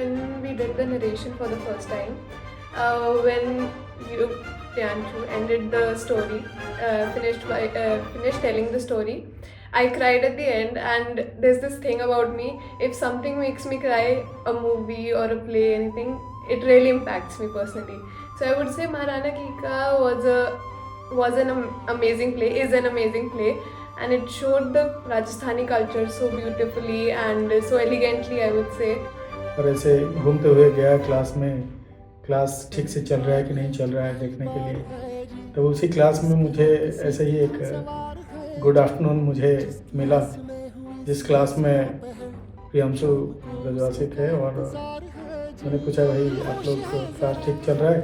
when we did the narration for the first time, when you, Priyanshu, ended the story, finished telling the story, I cried at the end. And there's this thing about me: if something makes me cry, a movie or a play, anything, it really impacts me personally. So I would say Maharana Kika was an amazing play, is an amazing play, and it showed the Rajasthani culture so beautifully and so elegantly, I would say. और ऐसे घूमते हुए गया class में, class ठीक से चल रहा है कि नहीं चल रहा है देखने के लिए। तो उसी क्लास में मुझे ऐसे ही एक गुड आफ्टरनून मुझे मिला, जिस क्लास में प्रियांशु गजवासी थे, और मैंने पूछा भाई आप लोग क्लास ठीक चल रहा है?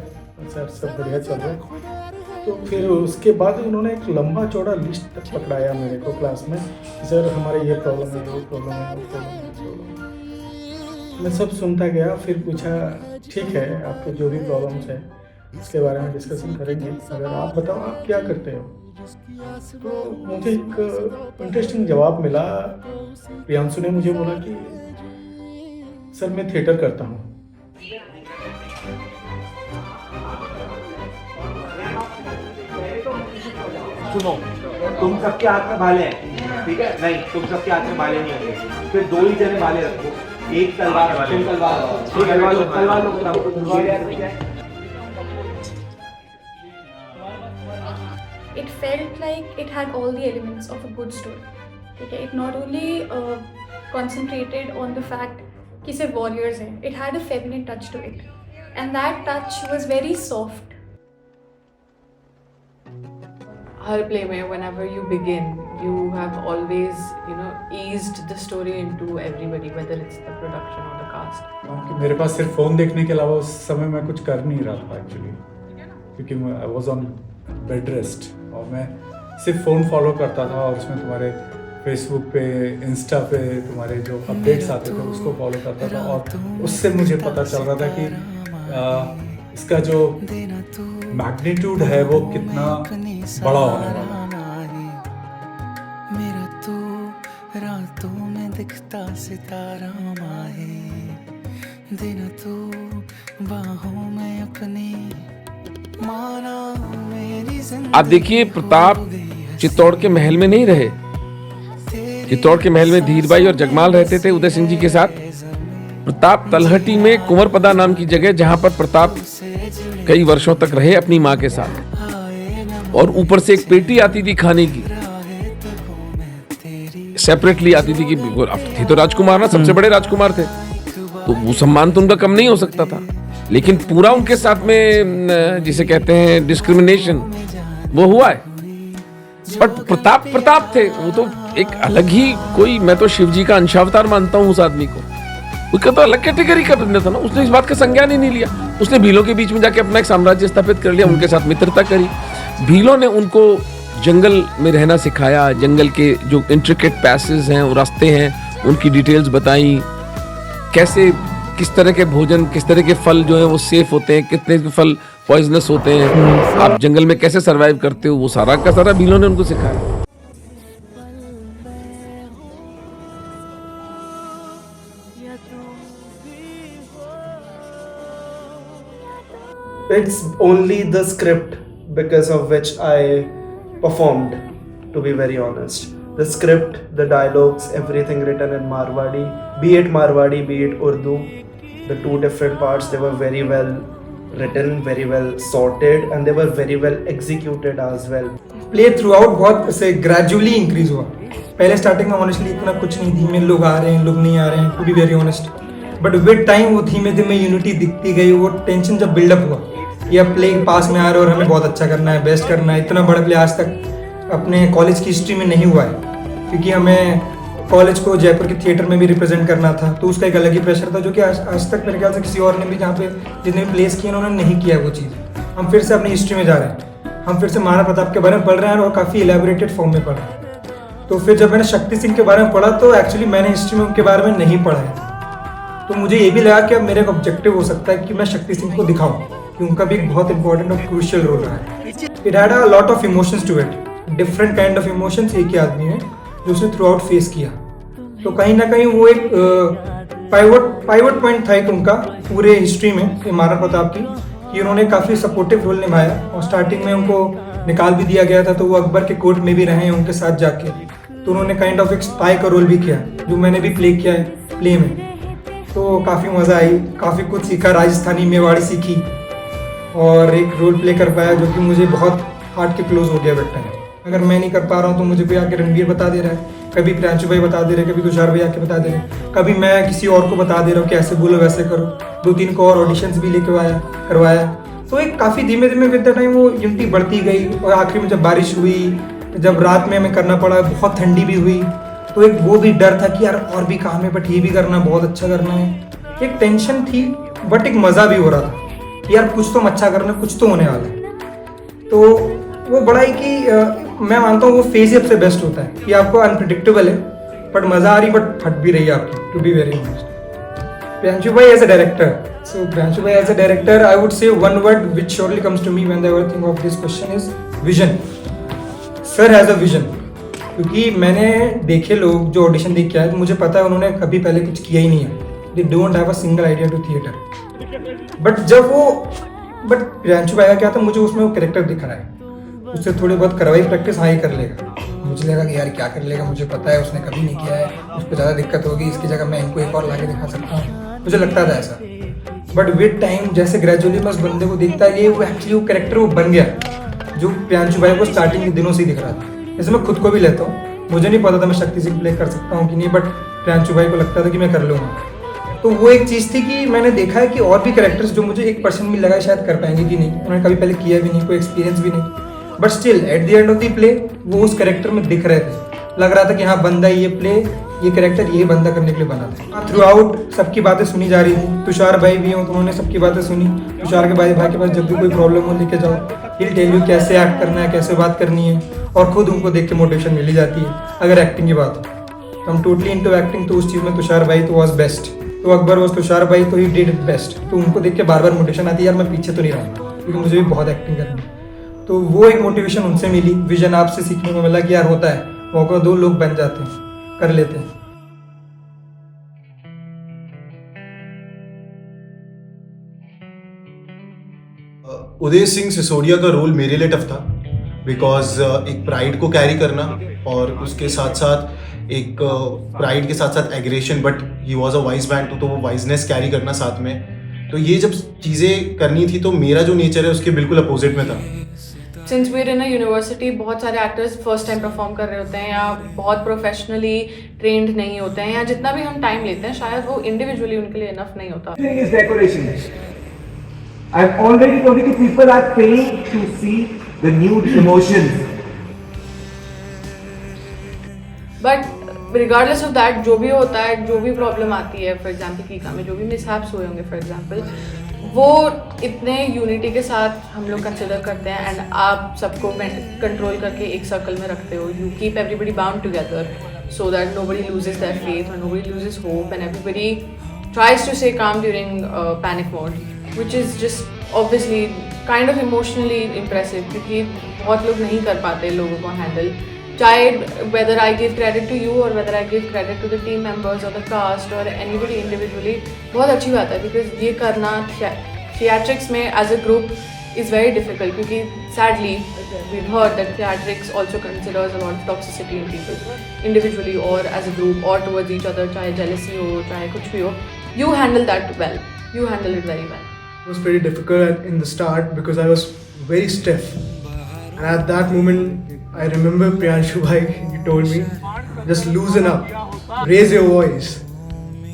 सर सब बढ़िया चल रहा है। तो फिर उसके बाद उन्होंने एक लंबा चौड़ा लिस्ट तक पकड़ाया मेरे को क्लास में, सर हमारे ये प्रॉब्लम है, वो प्रॉब्लम है, वो प्रॉब्लम है। मैं सब सुनता गया, फिर पूछा ठीक है आपके जो भी प्रॉब्लम्स हैं उसके बारे में डिस्कशन करेंगे, अगर आप बताओ आप क्या करते हो। तो मुझे एक इंटरेस्टिंग जवाब मिला। प्रियांशु ने मुझे बोला कि सर मैं थिएटर करता हूँ। सुनो, तुम सबके हाथ में भाले हैं, ठीक है? नहीं, तुम सबके हाथ में भाले नहीं होंगे। फिर दो ही जने भाले रखो, एक तलवार, तुम तलवार लो। It felt like it had all the elements of a good story. Okay, it not only concentrated on the fact कि सिर्फ warriors हैं, it had a feminine touch to it, and that touch was very soft. Her play में whenever you begin, you have always, eased the story into everybody, whether it's the production or the cast. क्योंकि मेरे पास सिर्फ phone देखने के अलावा उस समय मैं कुछ कर नहीं रहा था एक्चुअली, क्योंकि I was on bed rest, और मैं सिर्फ फ़ोन फॉलो करता था, और उसमें तुम्हारे फेसबुक पे, इंस्टा पे तुम्हारे जो अपडेट्स आते थे उसको फॉलो करता था, और उससे मुझे पता चल रहा था कि इसका जो मैग्नीट्यूड है वो कितना बड़ा होने वाला है। मेरा तो रातों में दिखता सितारा माहे, दिन तो बाहों में अपनी माना मेरी जिंदगी। आप देखिए, प्रताप चित्तौड़ के महल में नहीं रहे। चित्तौड़ के महल में धीर भाई और जगमाल रहते थे उदय सिंह जी के साथ। प्रताप तलहटी में कुंवरपदा नाम की जगह, जहां पर प्रताप कई वर्षों तक रहे अपनी माँ के साथ, और ऊपर से एक पेटी आती थी खाने की, सेपरेटली आती थी कि थे तो राजकुमार ना, सबसे बड़े राजकुमार थे, तो वो सम्मान तो उनका कम नहीं हो सकता था। लेकिन पूरा उनके साथ में जिसे कहते हैं डिस्क्रिमिनेशन वो हुआ है। बट प्रताप थे, वो तो एक अलग ही कोई, मैं तो शिव जी का अंशावतार मानता हूँ उस आदमी को। उसका तो अलग कैटेगरी का बंदा था ना, उसने इस बात का संज्ञान ही नहीं लिया। उसने भीलों के बीच में जाके अपना एक साम्राज्य स्थापित कर लिया, उनके साथ मित्रता करी। भीलों ने उनको जंगल में रहना सिखाया, जंगल के जो इंट्रिकेट पैसेज हैं, रास्ते हैं, उनकी डिटेल्स बताई, कैसे किस तरह के भोजन, किस तरह के फल जो हैं वो सेफ होते हैं, कितने फल पॉइजनस होते हैं, आप जंगल में कैसे सरवाइव करते हो, वो सारा का सारा भीलों ने उनको सिखाया। It's only the script because of which I performed, to be very honest. The script, the dialogues, everything written in Marwadi, be it Urdu, the two different parts, they were very well written, very well sorted, and they were very well executed as well. Play through out बहुत से gradually increase हुआ। पहले starting में honestly इतना कुछ नहीं, धीमे लोग आ रहे हैं, लोग नहीं आ रहे हैं, to be very honest. But with time वो धीमे धीमे यूनिटी दिखती गई, वो टेंशन जब बिल्डअप हुआ, ये प्ले पास में आ रहे और हमें बहुत अच्छा करना है, बेस्ट करना है। इतना बड़ा प्ले आज तक अपने कॉलेज की हिस्ट्री में नहीं हुआ है, क्योंकि हमें कॉलेज को जयपुर के थिएटर में भी रिप्रेजेंट करना था, तो उसका एक अलग ही प्रेशर था, जो कि आज तक मेरे ख्याल से किसी और ने भी, जहाँ पे जितने भी प्लेस किए उन्होंने नहीं किया वो चीज़। हम फिर से अपनी हिस्ट्री में जा रहे हैं, हम फिर से महाराणा प्रताप के बारे में पढ़ रहे हैं और काफ़ी एलेबोरेटेड फॉर्म में पढ़ रहे हैं। तो फिर जब मैंने शक्ति सिंह के बारे में पढ़ा, तो एक्चुअली मैंने हिस्ट्री में उनके बारे में नहीं पढ़ा है, तो मुझे ये भी लगा कि अब मेरा एक ऑब्जेक्टिव हो सकता है कि मैं शक्ति सिंह को दिखाऊं, कि उनका भी एक बहुत इंपॉर्टेंट और क्रूशियल रोल रहा है। It had a lot of emotions to it, different kind of emotions एक ही आदमी ने जो उसने थ्रू आउट फेस किया। तो कहीं ना कहीं वो एक पाइवट पॉइंट था एक उनका पूरे हिस्ट्री में ये महाराणा प्रताप की, कि उन्होंने काफ़ी सपोर्टिव रोल निभाया और स्टार्टिंग में उनको निकाल भी दिया गया था, तो वो अकबर के कोर्ट में भी रहे हैं उनके साथ जाके, तो उन्होंने काइंड ऑफ एक स्पाई का रोल भी किया जो मैंने भी प्ले किया है प्ले में, तो काफ़ी मज़ा आई, काफ़ी कुछ सीखा, राजस्थानी मेवाड़ी सीखी और एक रोल प्ले कर पाया जो कि मुझे बहुत हार्ट के क्लोज हो गया बेट टाइम। अगर मैं नहीं कर पा रहा हूँ तो मुझे कोई आके रणवीर बता दे रहा है, कभी प्रियांशु भाई बता दे रहे हैं, कभी तुषार भाई आके बता दे रहे हैं, कभी मैं किसी और को बता दे रहा हूँ कि ऐसे बोलो वैसे करो, 2-3 को और ऑडिशंस भी लेके करवाया, तो एक काफ़ी धीमे धीमे विद द टाइम वो यूनिटी बढ़ती गई और आखिरी में जब बारिश हुई, जब रात में हमें करना पड़ा, बहुत ठंडी भी हुई, तो एक वो भी डर था कि यार और भी काम है बट ये भी करना, बहुत अच्छा करना है, एक टेंशन थी बट एक मज़ा भी हो रहा था कि यार कुछ तो हम अच्छा करना, कुछ तो होने वाला है। तो वो बड़ा ही कि मैं मानता हूँ वो फेज ही सबसे बेस्ट होता है कि आपको अनप्रिडिक्टेबल है बट मज़ा आ रही बट फट भी रही है आपकी, to be very honest. Priyanshu भाई as a director, so Priyanshu bhai as a director, I would say one word which surely comes to me whenever I think of this question is vision. Sir has a vision. क्योंकि मैंने देखे लोग जो audition देख के आए तो मुझे पता है उन्होंने कभी पहले कुछ किया ही नहीं है, they don't have a single idea to theatre. But Priyanshu भाई का क्या था, मुझे उसमें वो कैरेक्टर दिख रहा है, उससे थोड़ी बहुत करवाई प्रैक्टिस हाँ ही कर लेगा, मुझे लगा कि यार क्या कर लेगा, मुझे पता है उसने कभी नहीं किया है, उसको ज़्यादा दिक्कत होगी, इसकी जगह मैं इनको एक और ला के दिखा सकता हूँ, मुझे लगता था ऐसा। बट विद टाइम जैसे ग्रेजुअली मैं उस बंदे को देखता है, ये वो एक्चुअली वो कैरेक्टर वो बन गया जो प्रियांशु भाई को स्टार्टिंग के दिनों से ही दिख रहा था। जैसे मैं खुद को भी लेता हूँ, मुझे नहीं पता था मैं शक्ति सिंह प्ले कर सकता हूँ कि नहीं, बट प्रियांशु भाई को लगता था कि मैं कर लूँगा। तो वो एक चीज़ थी कि मैंने देखा है कि और भी कैरेक्टर्स जो मुझे 1% भी लगा शायद कर पाएंगे कि नहीं, उन्होंने कभी पहले किया भी नहीं, कोई एक्सपीरियंस भी नहीं, but still at the end of the play वो उस कैरेक्टर में दिख रहे थे, लग रहा था कि हाँ बंदा ये प्ले, ये कैरेक्टर ये बंदा करने के लिए बना था। थ्रू आउट सबकी बातें सुनी जा रही थी, तुषार भाई भी हों तो उन्होंने सबकी बातें सुनी, तुषार के भाई के पास जब भी कोई प्रॉब्लम हो लेके जाओ, he'll tell you कैसे एक्ट करना है, कैसे बात करनी है, और खुद उनको देख के मोटिवेशन मिल ही जाती है। अगर एक्टिंग की बात हो तो हम टोटली इनटू एक्टिंग, तो उस चीज़ में तुषार भाई तो वॉज बेस्ट, तो अकबर वॉज तुषार भाई, तो ही डिड इट बेस्ट, तो उनको देख के बार बार मोटिवेशन आती है यार मैं पीछे तो नहीं रहूँगा क्योंकि मुझे भी बहुत एक्टिंग करनी है। तो वो एक मोटिवेशन उनसे मिली, विजन आपसे सीखने को मिला कि यार होता है, मौका दो लोग बन जाते हैं, कर लेते हैं। उदय सिंह सिसोदिया का रोल मेरे लिए टफ था, बिकॉज एक प्राइड को कैरी करना और उसके साथ साथ एक प्राइड के साथ साथ aggression, but he was a wise man, तो वो वाइजनेस कैरी करना साथ में, तो ये जब चीज़ें करनी थी तो मेरा जो नेचर है उसके बिल्कुल अपोजिट में था। Since Veer in a university, बहुत सारे एक्टर्स फर्स्ट टाइम परफॉर्म कर रहे होते हैं या बहुत प्रोफेशनली ट्रेंड नहीं होते हैं, या जितना भी हम टाइम लेते हैं शायद वो इंडिविजुअली उनके लिए इनफ नहीं होता। I've already told you people are paying to see the nude emotions. But regardless of that, जो भी होता है, जो भी प्रॉब्लम आती है, फॉर एग्जाम्पल कीका में जो भी मिसहैप्स हुए होंगे फॉर एग्जाम्पल, वो इतने यूनिटी के साथ हम लोग कंसिडर करते हैं एंड आप सबको कंट्रोल करके एक सर्कल में रखते हो, you keep everybody bound together so that nobody loses their faith और nobody loses hope and everybody tries to stay calm during panic mode, which is just obviously kind of emotionally impressive क्योंकि बहुत लोग नहीं कर पाते लोगों को handle, चाहे whether I give credit to you or whether I give credit to the team members or the cast or anybody individually, बहुत अच्छी बात है because ये करना theatrics में as a group is very difficult क्योंकि sadly we've heard that theatrics also considers a lot of toxicity in people individually or as a group or towards each other, चाहे jealousy हो, चाहे कुछ भी हो, you handle that well, you handle it very well. It was pretty difficult in the start because I was very stiff, and at that moment I remember Priyanshu bhai, he told me just loosen up, raise your voice.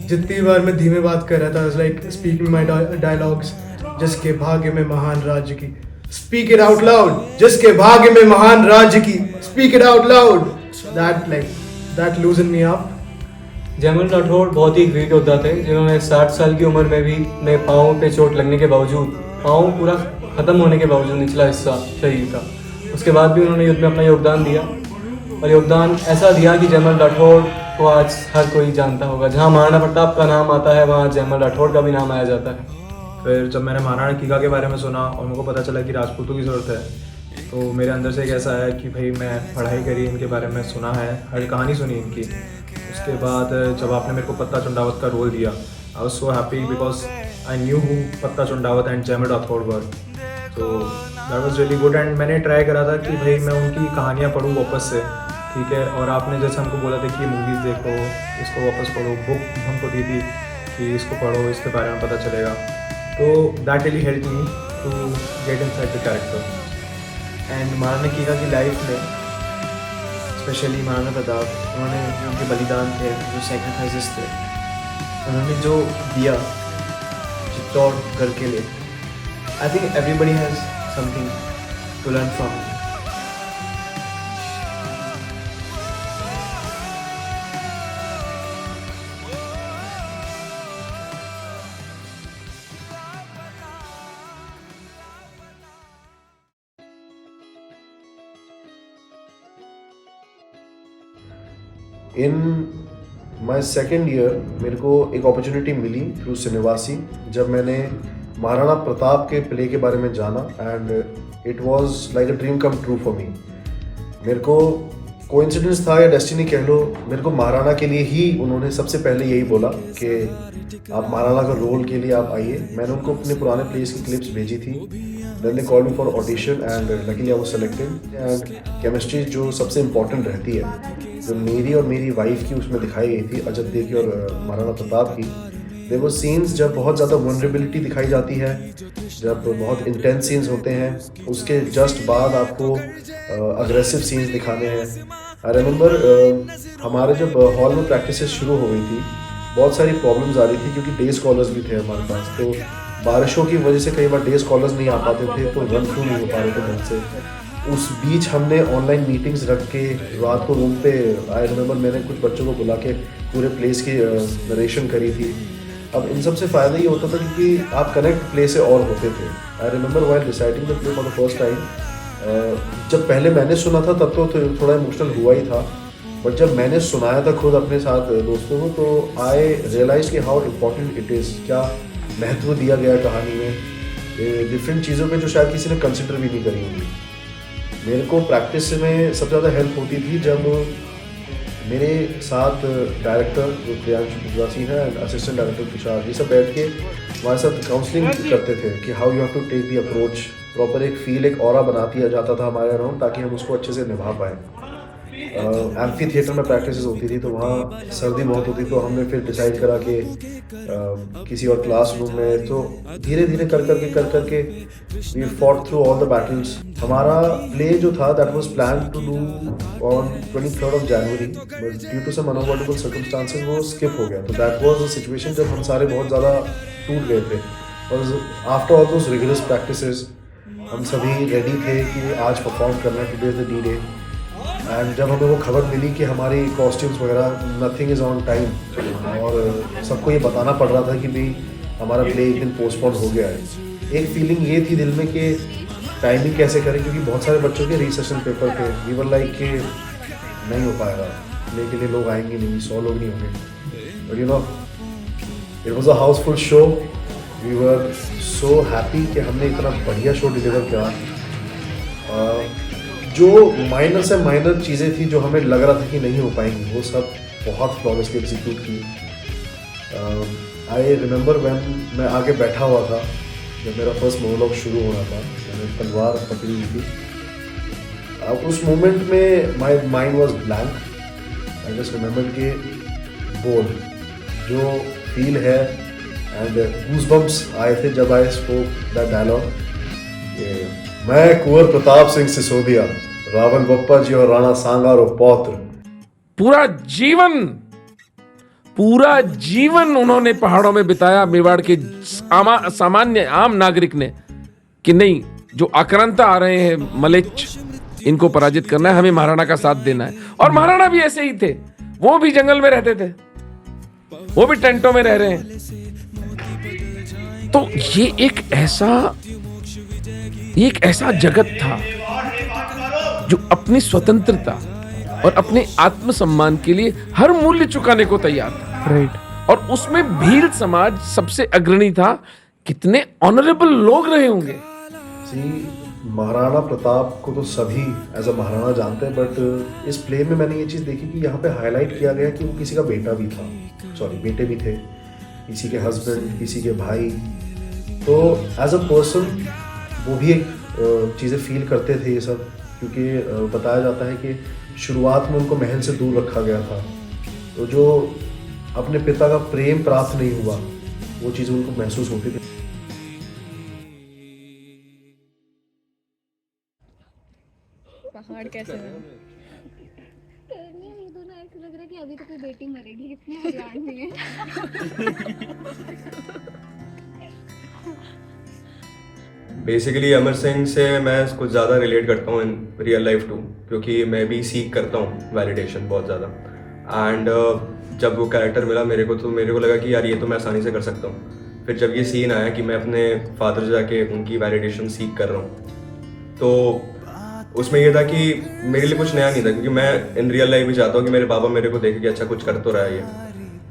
जितनी बार मैं धीमे बात कर रहा था, I was like speaking my dialogues, जिसके भाग्य में महान राज्य की, speak it out loud, जिसके भाग्य में महान राज्य की, speak it out loud. That loosened me up. Jaimal Rathore बहुत ही ग्रेट योद्धा थे जिन्होंने 60 साल की उम्र में भी अपने पाँव पे चोट लगने के बावजूद, पाँव पूरा ख़त्म होने के बावजूद, निचला हिस्सा शरीर का, उसके बाद भी उन्होंने युद्ध में अपना योगदान दिया, और योगदान ऐसा दिया कि जयमल राठौड़ को आज हर कोई जानता होगा। जहाँ महाराणा प्रताप का नाम आता है वहाँ जयमल राठौड़ का भी नाम आया जाता है। फिर जब मैंने महाराणा कीका के बारे में सुना और मेरे को पता चला कि राजपूतों की ज़रूरत है, तो मेरे अंदर से एक ऐसा है कि भाई मैं पढ़ाई करी, इनके बारे में सुना है, हर कहानी सुनी इनकी, उसके बाद जब आपने मेरे को पत्ता चुंडावत का रोल दिया, I was so happy because I knew who पत्ता चुंडावत एंड जेमड राठौड़ वर, तो that was really good. And मैंने ट्राई करा था कि भाई मैं उनकी कहानियाँ पढ़ूँ वापस से, ठीक है। और आपने जैसे हमको बोला था कि मूवीज़ देखो, इसको वापस पढ़ो, बुक हमको दी थी कि इसको पढ़ो, इसके बारे में पता चलेगा, तो that really help me to get inside the character. And Maharana कीगा की लाइफ में स्पेशली महाराणा प्रताप, उन्होंने जो उनके बलिदान थे, जो सेक्रीफाइसेस थे, उन्होंने जो दिया चित्तौड़गढ़ के लिए, I think everybody has something to learn from. In my second year मेरे को एक अपॉर्चुनिटी मिली थ्रू सिनेवासी, जब मैंने महाराणा प्रताप के प्ले के बारे में जाना, and it was like a dream come true for me. मेरे को कोइंसिडेंस था या डेस्टिनी कह लो, मेरे को महाराणा के लिए ही उन्होंने सबसे पहले यही बोला कि आप महाराणा का रोल के लिए आप आइए। मैंने उनको अपने पुराने प्लेस की क्लिप्स भेजी थी, then they called me for audition and luckily I was selected. And chemistry जो सबसे इम्पोर्टेंट रहती है, जो मेरी और मेरी वाइफ की उसमें दिखाई गई थी, अजय देव की और महाराणा प्रताप की। देयर वर सीन्स जब बहुत ज़्यादा वनरेबिलिटी दिखाई जाती है, जब बहुत इंटेंस सीन्स होते हैं, उसके जस्ट बाद आपको अग्रेसिव सीन्स दिखाने हैं। आई रिमेंबर हमारे जब हॉल में प्रैक्टिसेस शुरू हो गई थी, बहुत सारी प्रॉब्लम्स आ रही थी क्योंकि डे स्कॉलर्स भी थे हमारे पास, तो बारिशों की वजह से कई बार डे स्कॉलर्स नहीं आ पाते थे, तो रन थ्रू नहीं हो पा रहे थे ढंग से। उस बीच हमने ऑनलाइन मीटिंग्स रख के रात को रूम पे, आई रिमेंबर मैंने कुछ बच्चों को बुला के पूरे प्लेस की नरेशन करी थी। अब इन सब से फ़ायदा ये होता था क्योंकि आप कनेक्ट प्ले से और होते थे। I remember while deciding the play for the first time, जब पहले मैंने सुना था तब तो थोड़ा इमोशनल हुआ ही था, बट जब मैंने सुनाया था खुद अपने साथ दोस्तों को, तो आई रियलाइज कि हाउ इम्पोर्टेंट इट इज़, क्या महत्व दिया गया कहानी में, डिफरेंट चीज़ों पे जो शायद किसी ने कंसिडर भी नहीं करी होगी। मेरे को प्रैक्टिस में सबसे ज़्यादा हेल्प होती थी जब मेरे साथ डायरेक्टर जो प्रियांशु गुजराती है एंड असिस्टेंट डायरेक्टर तुषार, ये सब बैठ के हमारे साथ काउंसलिंग करते थे कि how you have to take the approach. Proper एक फील, एक ऑरा बना दिया जाता था हमारे अराउंड ताकि हम उसको अच्छे से निभा पाएँ। एम्फी थिएटर में प्रैक्टिस होती थी, तो वहाँ सर्दी बहुत होती, तो हमने फिर डिसाइड करा कि किसी और क्लास रूम में, तो धीरे धीरे कर करके we fought through all the battles. हमारा प्ले जो था that was plan to do on 23rd of January, but due to some unavoidable circumstances वो स्किप हो गया। तो दैट वाज अ सिचुएशन जब हम सारे बहुत ज़्यादा टूट गए थे। और after all those rigorous practices हम सभी रेडी थे कि आज परफॉर्म करना, today is the D day. And जब हमें वो खबर मिली कि हमारी कॉस्ट्यूम्स वगैरह नथिंग इज़ ऑन टाइम, और सबको ये बताना पड़ रहा था कि भाई हमारा प्ले एक दिन पोस्टपोन हो गया है, एक फीलिंग ये थी दिल में कि टाइमिंग कैसे करें, क्योंकि बहुत सारे बच्चों के रीसेशन पेपर थे। वी वर लाइक कि नहीं हो पाएगा, प्ले के लिए लोग आएंगे नहीं, 100 लोग नहीं होंगे। But you know it was a housefull show. We were so happy कि हमने इतना बढ़िया शो डिलीवर किया। जो माइनर से माइनर चीज़ें थी जो हमें लग रहा था कि नहीं हो पाएंगी, वो सब बहुत फ्लॉलेसली एग्जीक्यूट की। आई रिमेंबर व्हेन मैं आगे बैठा हुआ था, जब मेरा फर्स्ट मोनोलॉग शुरू हो रहा था, मैंने तलवार पकड़ी हुई थी। अब उस मोमेंट में my mind was blank. I just remember कि बोल जो फील है, एंड गूज़बम्प्स आए थे जब आई स्पोक दैट डायलॉग। मैं कुंवर प्रताप सिंह सिसोदिया, रावल बप्पा जी और राणा सांगारो पौत्र। पूरा जीवन उन्होंने पहाड़ों में बिताया, मेवाड़ के सामान्य आम नागरिक ने, कि नहीं, जो आक्रांता आ रहे हैं मलेच्छ, इनको पराजित करना है, हमें महाराणा का साथ देना है। और महाराणा भी ऐसे ही थे, वो भी जंगल में रहते थे, वो भी टेंटों में रह रहे हैं। तो ये एक ऐसा जगत था जो अपनी स्वतंत्रता और अपने आत्मसम्मान के लिए हर मूल्य चुकाने को तैयार था। राइट। और उसमें भील समाज सबसे अग्रणी था। कितने ऑनरेबल लोग रहे होंगे। महाराणा प्रताप को तो सभी एज अ महाराणा जानते हैं, बट इस प्ले में मैंने ये चीज़ देखी कि यहाँ पे हाईलाइट किया गया कि वो किसी का बेटा भी था, सॉरी बेटे भी थे, किसी के हस्बैंड, किसी के भाई। तो एज अ पर्सन वो भी एक चीज़ें फील करते थे ये सब, क्योंकि बताया जाता है कि शुरुआत में उनको महल से दूर रखा गया था, तो जो अपने पिता का प्रेम प्राप्त नहीं हुआ वो चीज़ उनको महसूस होती थी। पहाड़ कैसे बने? ये दोनों ऐसे लग रहा है कि अभी तो कोई बेटी मरेगी, इतनी मजाक नहीं है। बेसिकली अमर सिंह से मैं कुछ ज़्यादा रिलेट करता हूँ इन रियल लाइफ टू, क्योंकि मैं भी सीख करता हूँ वैलिडेशन बहुत ज़्यादा। एंड जब वो कैरेक्टर मिला मेरे को, तो मेरे को लगा कि यार ये तो मैं आसानी से कर सकता हूँ। फिर जब ये सीन आया कि मैं अपने फादर से जाके उनकी वैलिडेशन सीख कर रहा हूँ, तो उसमें ये था कि मेरे लिए कुछ नया नहीं था, क्योंकि मैं इन रियल लाइफ भी चाहता हूँ कि मेरे पापा मेरे को देखे कि अच्छा कुछ कर तो रहा है ये।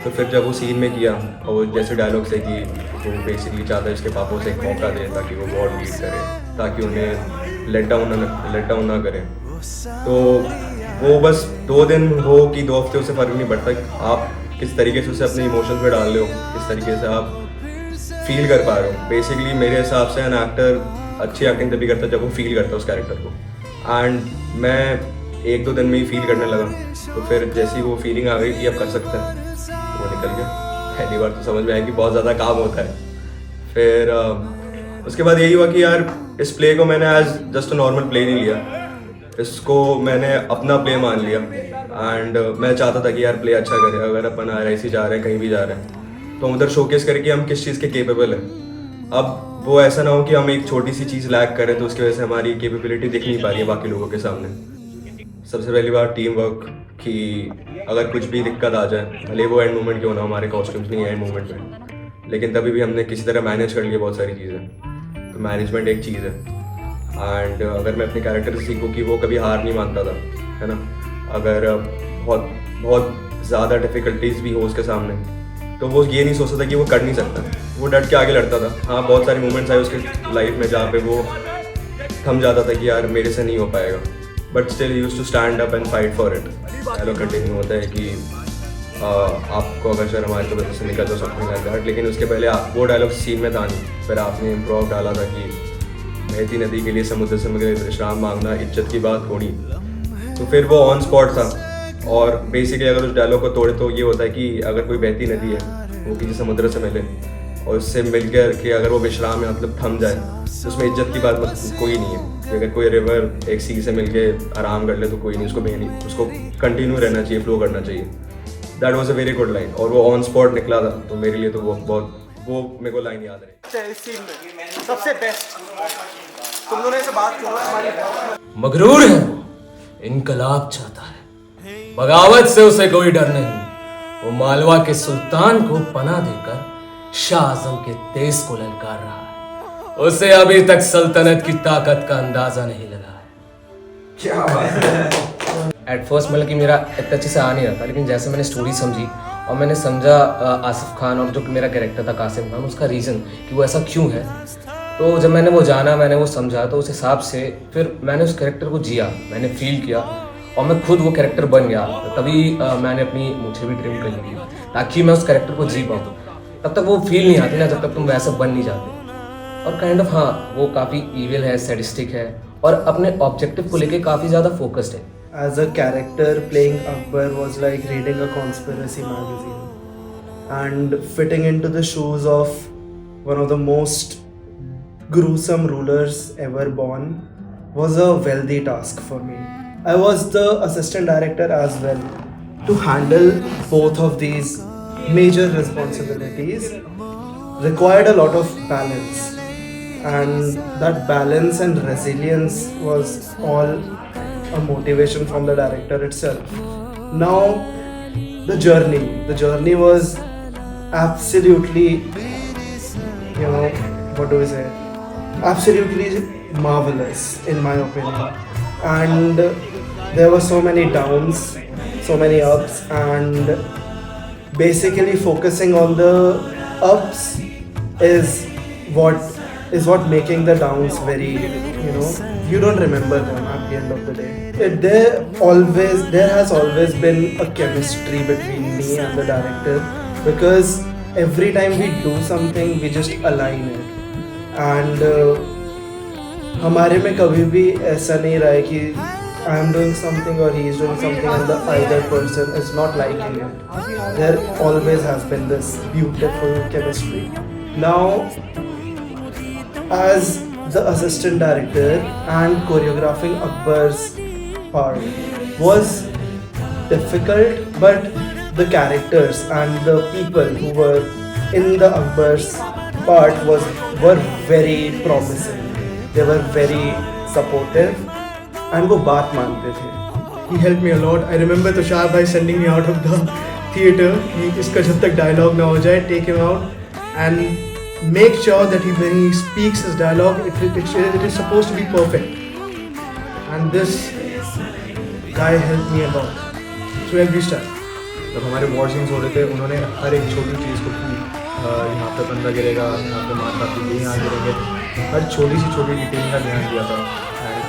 तो फिर जब वो सीन में किया, और वो जैसे डायलॉग से कि वो बेसिकली चाहता है इसके पापों से एक मौका दे ताकि वो वॉर लीड करे, ताकि उन्हें लेट डाउन ना करें। तो वो बस 2 दिन हो कि 2 हफ्ते, उससे फ़र्क नहीं पड़ता आप किस तरीके से उसे अपने इमोशंस में डाल रहे हो, किस तरीके से आप फील कर पा रहे हो। बेसिकली मेरे हिसाब से एन एक्टर अच्छी एक्टिंग तभी करता है जब वो फील करता है उस कैरेक्टर को। एंड मैं 1-2 दिन में ही फील करने लगा, तो फिर जैसी वो फीलिंग आ गई कि अब कर सकते हैं, तो वो निकल गया। पहली बार तो समझ में आया कि बहुत ज़्यादा काम होता है। फिर उसके बाद यही हुआ कि यार इस प्ले को मैंने एज जस्ट नॉर्मल प्ले नहीं लिया, इसको मैंने अपना प्ले मान लिया। एंड मैं चाहता था कि यार प्ले अच्छा करे, अगर अपन RIC जा रहे हैं, कहीं भी जा रहे हैं, तो उधर शोकेस करें कि हम किस चीज़ के केपेबल हैं। अब वो ऐसा ना हो कि हम एक छोटी सी चीज़ लैक करें तो उसकी वजह से हमारी कैपेबिलिटी दिख नहीं पा रही है बाकी लोगों के सामने। सबसे पहली बात टीम वर्क, कि अगर कुछ भी दिक्कत आ जाए, भले वो एंड मोमेंट क्यों ना, हमारे कॉस्ट्यूम्स नहीं है एंड मोमेंट में, लेकिन तभी भी हमने किसी तरह मैनेज कर लिया बहुत सारी चीज़ें। तो मैनेजमेंट एक चीज़ है। एंड अगर मैं अपने कैरेक्टर से सीखूँ कि वो कभी हार नहीं मानता था, है ना, अगर बहुत ज़्यादा डिफ़िकल्टीज भी हो उसके सामने, तो वो ये नहीं सोचता था कि वो कर नहीं सकता, वो डट के आगे लड़ता था। हाँ, बहुत सारे मोमेंट्स आए उसके लाइफ में जहाँ पे वो थम जाता था कि यार मेरे से नहीं हो पाएगा, but still use to stand up and fight for it. Dialogue continue होता है कि आपको अगर शर्म आए तो वजह से निकल जाओ, समथिंग लाइक दैट। लेकिन उसके पहले वो डायलॉग सीन में था नहीं, फिर आपने इम्प्रोव डाला था कि बहती नदी के लिए समुद्र से मिले विश्राम मांगना इज्जत की बात थोड़ी। तो फिर वो ऑन स्पॉट था। और बेसिकली अगर उस डायलॉग को तोड़े तो ये होता है कि अगर कोई बहती नदी है वो किसी समुद्र से मिले और उससे मिल कर के अगर वो विश्राम है मतलब थम जाए, तो उसमें इज्जत की बात कोई नहीं है। कि अगर कोई रिवर एक सी से मिल के आराम कर ले तो कोई नहीं, उसको कंटिन्यू रहना चाहिए, फ्लो करना चाहिए। That was a very good line, और वो ऑन स्पॉट निकला था, तो मेरे लिए तो वो मेरे को लाइन याद रही। सबसे बेस्ट तुम दोनों से बात करो, हमारी मगरूर है, इनकलाब चाहता है, बगावत से उसे कोई डर नहीं। वो मालवा के सुल्तान को पनाह देकर शाह आजम के देश को ललकार रहा है। उसे अभी तक सल्तनत की ताकत का अंदाजा नहीं लगा है। क्या बात है। एट फर्स्ट मतलब कि मेरा इतना अच्छे से आ नहीं रहा था, लेकिन जैसे मैंने स्टोरी समझी और मैंने समझा आसिफ खान और जो मेरा कैरेक्टर था कासिम खान, उसका रीज़न कि वो ऐसा क्यों है, तो जब मैंने वो जाना, मैंने वो समझा, तो उस हिसाब से फिर मैंने उस कैरेक्टर को जिया, मैंने फील किया और मैं खुद वो कैरेक्टर बन गया। तभी मैंने अपनी मुझे भी ट्रिम कर ली ताकि मैं उस कैरेक्टर को जी पाऊँ। तब तक वो फील नहीं आती ना जब तक तुम वैसा बन नहीं जाते। और काइंड ऑफ हाँ, वो काफ़ी ईविल है, सैडिस्टिक है और अपने ऑब्जेक्टिव को लेके काफ़ी ज़्यादा फोकस्ड है। As a character, playing Akbar was like reading a conspiracy magazine, and fitting into the shoes of one of the most gruesome rulers ever born was a wealthy task for me. I was the assistant director as well. To handle both of these major responsibilities required a lot of balance, and that balance and resilience was all a motivation from the director itself. Now the journey was absolutely, absolutely marvelous in my opinion, and there were so many downs, so many ups, and basically focusing on the ups is what is what making the downs very, you don't remember them at the end of the day. There has always been a chemistry between me and the director, because every time we do something we just align it, and हमारे में कभी भी ऐसा नहीं रहा है कि I am doing something or he is doing something and the other person is not liking it. There always has been this beautiful chemistry. Now, as the assistant director and choreographing Akbar's part was difficult, but the characters and the people who were in the Akbar's part were very promising. They were very supportive. And वो बात मानते थे. He helped me a lot. I remember Tushar bhai sending me out of the theater. इसका जब तक dialogue ना हो जाए, take him out and make sure that when he speaks his dialogue, it is supposed to be perfect. And this guy helped me a lot. So every step. जब हमारे war scenes हो रहे थे, उन्होंने हर एक छोटी चीज़ को की, यहाँ पे बंदा गिरेगा, यहाँ पे मार काटेंगे, यहाँ गिरेंगे, हर छोटी सी छोटी डिटेल का ध्यान दिया था.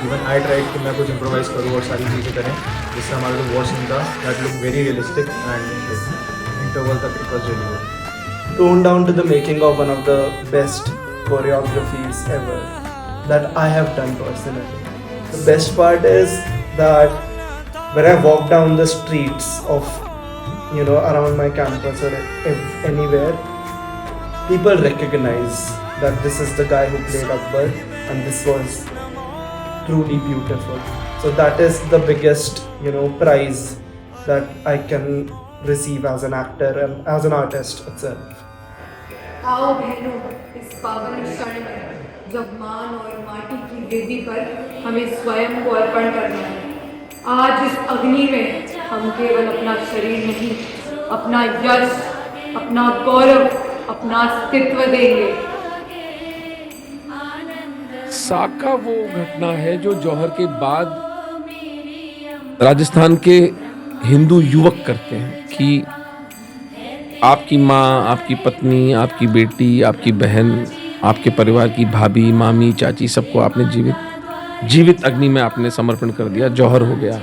इवन आई ट्राइड कि मैं कुछ इम्प्रोवाइज करूँ और सारी चीज़ें करें, जिससे हमारा जो वॉच सीन था that look very realistic and interval तक it was really good. Toned down to the making of one of the best choreographies ever that I have done personally. The best part is that when I walk down the streets of around my campus or anywhere, people recognize that this is the guy who played Akbar and this was truly beautiful. So that is the biggest prize that I can receive as an actor and as an artist itself. आओ बहनों, इस पावन क्षण में जब मान और माटी की वेदी पर हमें स्वयं को अर्पण करना है. आज इस अग्नि में हम केवल अपना शरीर नहीं, अपना यश, अपना गौरव, अपना अस्तित्व देंगे. साका वो घटना है जो जौहर के बाद राजस्थान के हिंदू युवक करते हैं कि आपकी माँ, आपकी पत्नी, आपकी बेटी, आपकी बहन, आपके परिवार की भाभी, मामी, चाची, सबको आपने जीवित अग्नि में आपने समर्पण कर दिया, जौहर हो गया.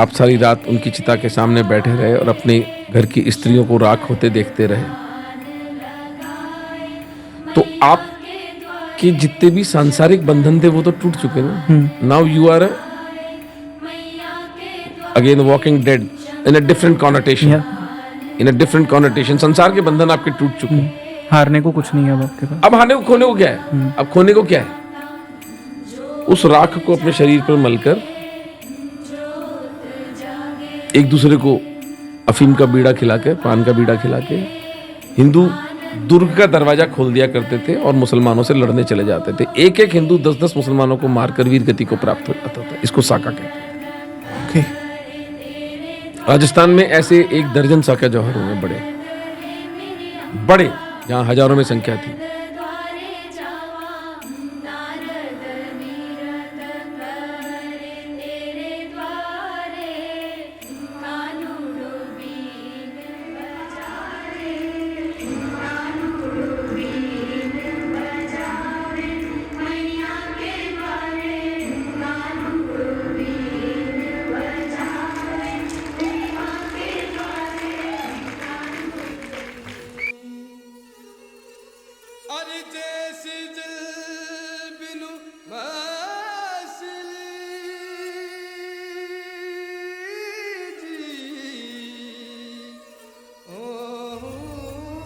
आप सारी रात उनकी चिता के सामने बैठे रहे और अपने घर की स्त्रियों को राख होते देखते रहे. तो आप कि जितने भी सांसारिक बंधन थे वो तो टूट चुके ना. Now you are again walking dead in a different connotation. संसार के बंधन आपके टूट चुके हैं. हारने को कुछ नहीं है अब आपके पास. अब हारने को, खोने को क्या है? अब खोने को क्या है? उस राख को अपने शरीर पर मलकर एक दूसरे को अफीम का बीड़ा खिला के, पान का बीड़ा खिला के हिंदू दुर्ग का दरवाजा खोल दिया करते थे और मुसलमानों से लड़ने चले जाते थे. एक एक हिंदू 10-10 मुसलमानों को मारकर वीर गति को प्राप्त हो जाता था. इसको साका कहते हैं. ओके. राजस्थान में ऐसे 1 दर्जन साका जौहर हुए, बड़े जहां हजारों में संख्या थी.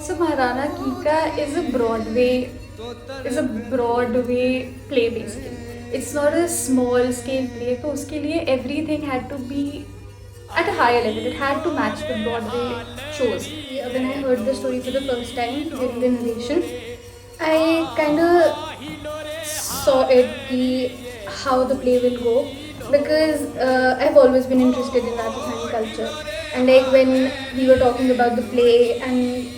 So Maharana Kika is a Broadway play basically. It's not a small scale play. तो उसके लिए everything had to be at a higher level. It had to match the Broadway shows. When I heard the story for the first time during the narration, I kind of saw how the play will go, because I've always been interested in Rajasthani culture, and like when we were talking about the play and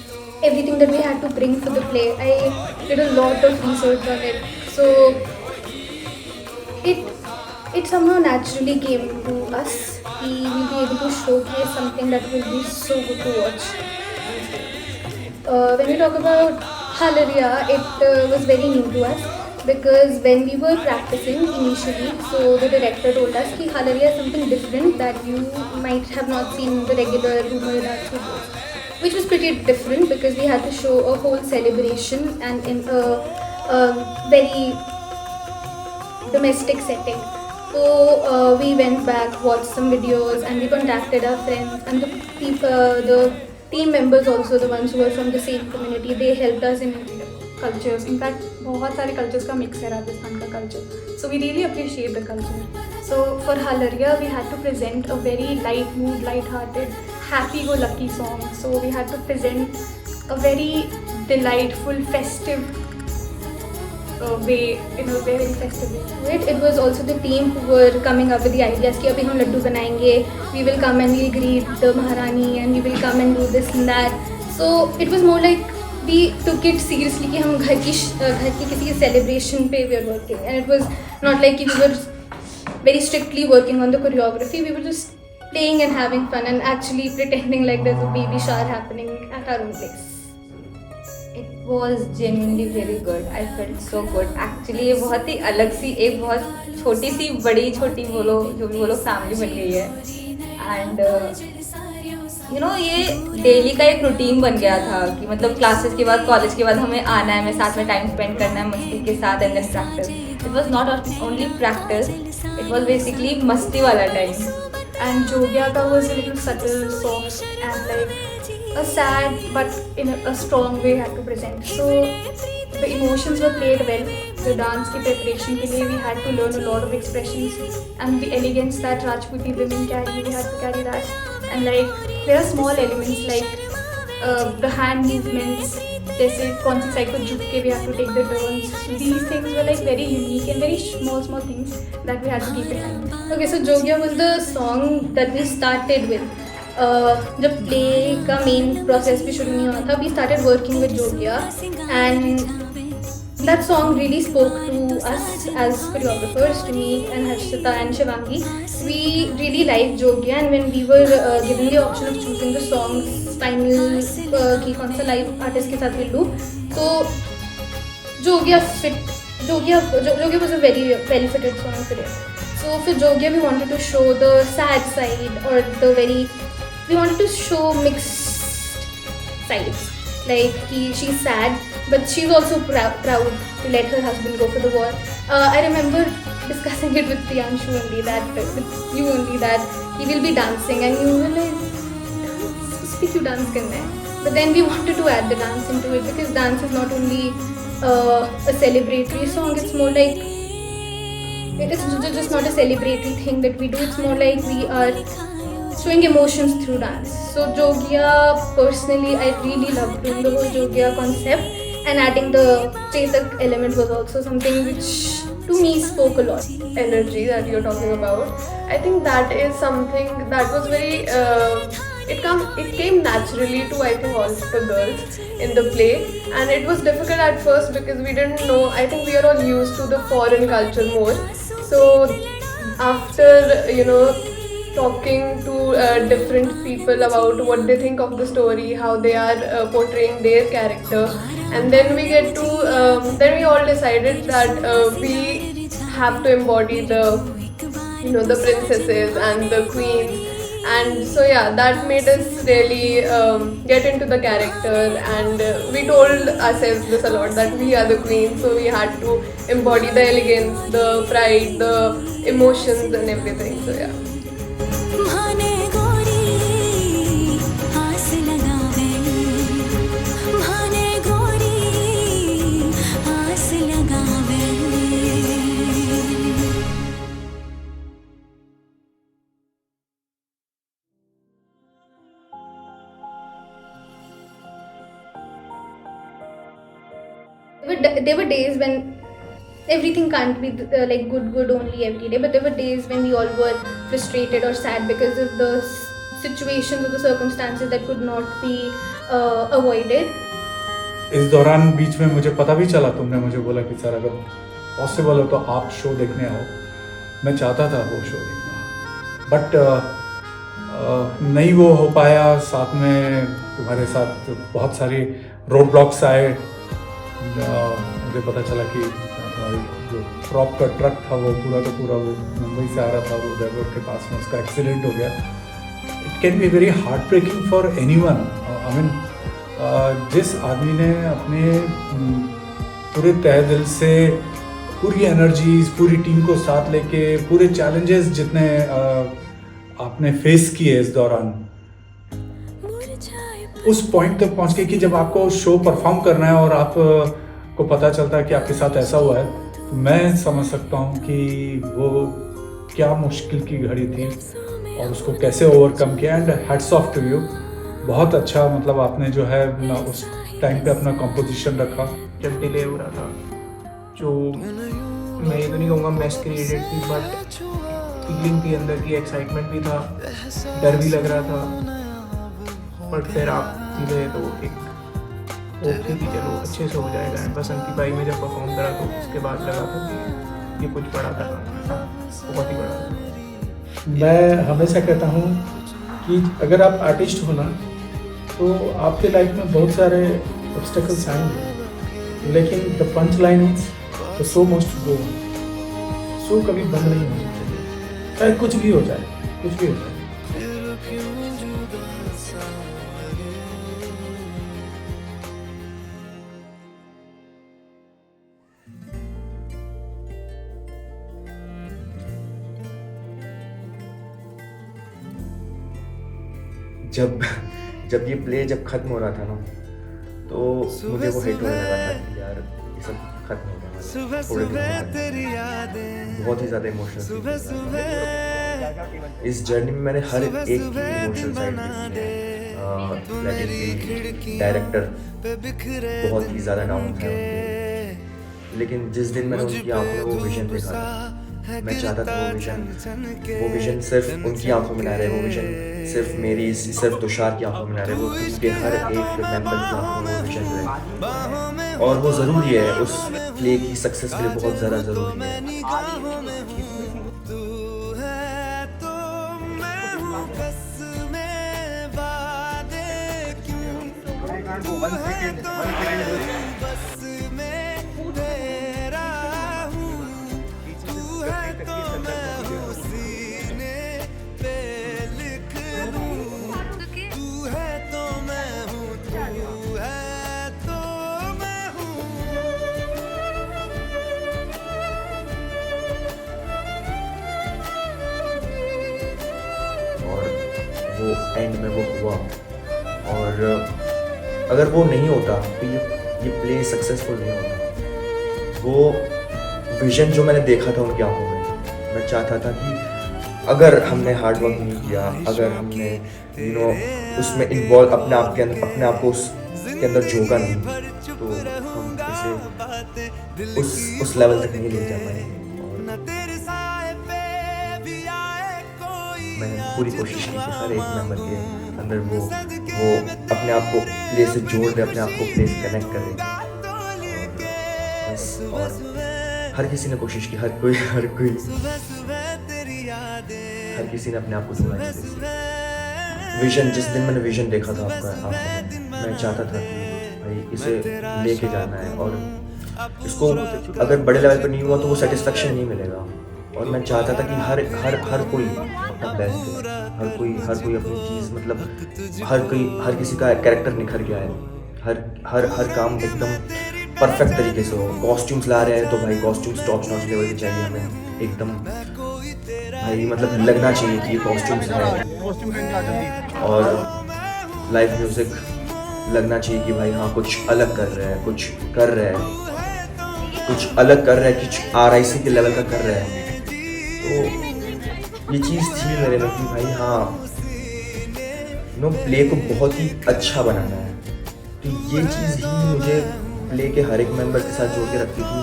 everything that we had to bring for the play, I did a lot of research on it. So it somehow naturally came to us. We will be able to showcase something that will be so good to watch. When we talk about Halaria, it was very new to us because when we were practicing initially, so the director told us that Halaria is something different that you might have not seen in the regular Rumor dance videos, which was pretty different because we had to show a whole celebration and in a very domestic setting. So we went back, watched some videos, and we contacted our friends and the team members also, the ones who were from the same community. They helped us in cultures. In fact, बहुत सारे cultures का mix है राजस्थान का culture. So we really appreciate the culture. So for Halaria, we had to present a very light mood, light-hearted, happy-go-lucky song. So we had to present a very delightful, festive way, in a very festive way. It was also the team who were coming up with the ideas कि अभी हम लड्डू बनाएंगे, we will come and we'll greet the Maharani and we will come and do this and that. So it was more like we took it seriously कि हम घर की किसी celebration पे we were working, and it was not like we were very strictly working on the choreography. We were just playing and having fun and actually pretending like there's a baby shower happening at our own place. It was genuinely very good. I felt so good. Actually ये बहुत ही अलग सी, एक बहुत छोटी सी बड़ी छोटी बोलो जो भी बोलो फैमिली बन गई है. एंड यू नो ये डेली का एक रूटीन बन गया था कि मतलब क्लासेस के बाद कॉलेज के बाद हमें आना है, हमें साथ में टाइम स्पेंड करना है मस्ती के साथ and then practice. It was not only practice, it was basically मस्ती वाला time. And Jogyata was a little subtle, soft, and like a sad but in a strong way had to present. So the emotions were played well. The dance की preparation के लिए we had to learn a lot of expressions, and the elegance that Rajputi women carry, we had to carry that. And like there are small elements like the hand movements. जैसे कौन सी side को झुक के we have to take the turns. These things were like very unique and very small things that we had to keep in mind. Okay, so Jogya was the song that we started with. जब play का main process भी शुरू नहीं हुआ था, we started working with Jogya, and that song really spoke to us as choreographers, to me and Harshita and Shivangi. We really liked Jogya, and when we were given the option of choosing the songs final कि कौन सा live artist के साथ we'll do, so Jogya was a very well fitted song for it. So for Jogya we wanted to show the sad side, or we wanted to show mixed sides, like she's sad but she's also proud to let her husband go for the war. I remember discussing it with Priyanshu only, with you only, that he will be dancing and you were like, क्यों dance करना है. But then we wanted to add the dance into it because dance is not only a celebratory song, it's more like it's just not a celebratory thing that we do, it's more like we are showing emotions through dance. So Jogya, personally I really loved doing the whole Jogya concept, and adding the Chetak element was also something which to me spoke a lot. Energy that you're talking about, I think that is something that was very it came naturally to I think all the girls in the play, and it was difficult at first because we didn't know. I think we are all used to the foreign culture more. So after talking to different people about what they think of the story, how they are portraying their character, and then we get to then we all decided that we have to embody the the princesses and the queens. And so yeah, that made us really get into the character, and we told ourselves this a lot, that we are the queens, so we had to embody the elegance, the pride, the emotions and everything. So yeah. There were days when everything can't be like good only every day, but there were days when we all were frustrated or sad because of the situations or the circumstances that could not be avoided. इस दौरान बीच में मुझे पता भी चला, तुमने मुझे बोला कि सर अगर पॉसिबल हो तो आप शो देखने आओ. मैं चाहता था वो शो देखना, बट नहीं वो हो पाया. साथ में तुम्हारे साथ बहुत सारी रोड ब्लॉक्स आए, मुझे पता चला कि जो प्रॉप का ट्रक था वो पूरा का पूरा वो मुंबई से आ रहा था और उदय रोड के पास में उसका एक्सीडेंट हो गया. It can be very heartbreaking for anyone. I mean जिस आदमी ने अपने पूरे तहे दिल से पूरी एनर्जीज पूरी टीम को साथ लेके पूरे चैलेंजेस जितने आपने फेस किए इस दौरान, उस पॉइंट तक पहुंच के कि जब आपको शो परफॉर्म करना है और आप को पता चलता है कि आपके साथ ऐसा हुआ है, तो मैं समझ सकता हूँ कि वो क्या मुश्किल की घड़ी थी और उसको कैसे ओवरकम किया. And hats off to you. बहुत अच्छा मतलब आपने जो है उस टाइम पे अपना कंपोजिशन रखा. जब डिले हो रहा था, जो मैं ये तो नहीं कहूँगा मैस क्रिएटेड थी, बट फीलिंग थी अंदर की, एक्साइटमेंट भी था, डर भी लग रहा था, बट फिर आप सीधे तो एक ओके कि चलो अच्छे से हो जाएगा. एंड बसंती बाई में जब परफॉर्म करा तो उसके बाद लगा था कि ये कुछ बड़ा था, बहुत ही बड़ा था. मैं हमेशा कहता हूँ कि अगर आप आर्टिस्ट हो ना, तो आपके लाइफ में बहुत सारे ऑब्स्टेकल्स आएंगे, लेकिन the punch line is the show must go. Show कभी बंद नहीं होना चाहिए, चाहे कुछ भी हो जाए, कुछ भी हो जाए. जब ये प्ले जब खत्म हो रहा था ना, तो मुझे वो हिट होने लगा था कि यार ये सब खत्म हो गया. थोड़े दिन बहुत ही ज़्यादा इमोशनल. इस जर्नी में मैंने हर एक की इमोशनल साइड देखी है. डायरेक्टर बहुत ही ज़्यादा डाउन था, लेकिन जिस दिन मैंने उनकी आंखों में वो विजन देखा था, मैं चाहता था वो विजन सिर्फ उनकी आंखों में ना रहे, वो विजन सिर्फ मेरी सिर्फ तुषार की आंखों में ना रहे, वो उनके हर एक मेंबर की आंखों में वो विजन रहे. और वो ज़रूरी है, उस प्ले की सक्सेस के लिए बहुत ज़्यादा ज़रूरी है. वो एंड में वो हुआ, और अगर वो नहीं होता तो ये प्ले सक्सेसफुल नहीं होता. वो विजन जो मैंने देखा था उनकी आंखों में, मैं चाहता था कि अगर हमने हार्ड वर्क नहीं किया, अगर हमने उसमें इन्वॉल्व अपने आप को उसके अंदर झोंका नहीं, तो हम इसे उस लेवल तक नहीं ले जा पाएंगे. मैंने पूरी कोशिश की कि हर एक मेंबर के अंदर वो अपने आप को प्ले से जोड़ दे, अपने आप को प्ले से कनेक्ट करे. और हर किसी ने कोशिश की, हर किसी ने अपने आप को जोड़ा. विजन, जिस दिन मैंने विजन देखा था आपका, मैं चाहता था कि भाई इसे लेके जाना है, और इसको अगर बड़े लेवल पर नहीं हुआ तो वो सेटिस्फेक्शन नहीं मिलेगा. और मैं चाहता था कि हर कोई अपना बेस्ट दे, हर कोई अपनी चीज़, मतलब हर किसी का कैरेक्टर निखर गया है, हर काम एकदम परफेक्ट तरीके से हो. कॉस्ट्यूम्स ला रहे हैं तो भाई कॉस्ट्यूम्स टॉप नॉच लेवल के चाहिए हमें, एकदम भाई मतलब लगना चाहिए कि ये कॉस्ट्यूम्स है. और लाइव म्यूज़िक लगना चाहिए कि भाई हाँ कुछ अलग कर रहे हैं, कुछ अलग कर रहे हैं, कुछ RIC के लेवल का कर रहे हैं. तो ये चीज़ थी मेरे में कि भाई हाँ प्ले को बहुत ही अच्छा बनाना है. तो ये चीज़ ही मुझे प्ले के हर एक मेंबर के साथ जोड़ के रखती थी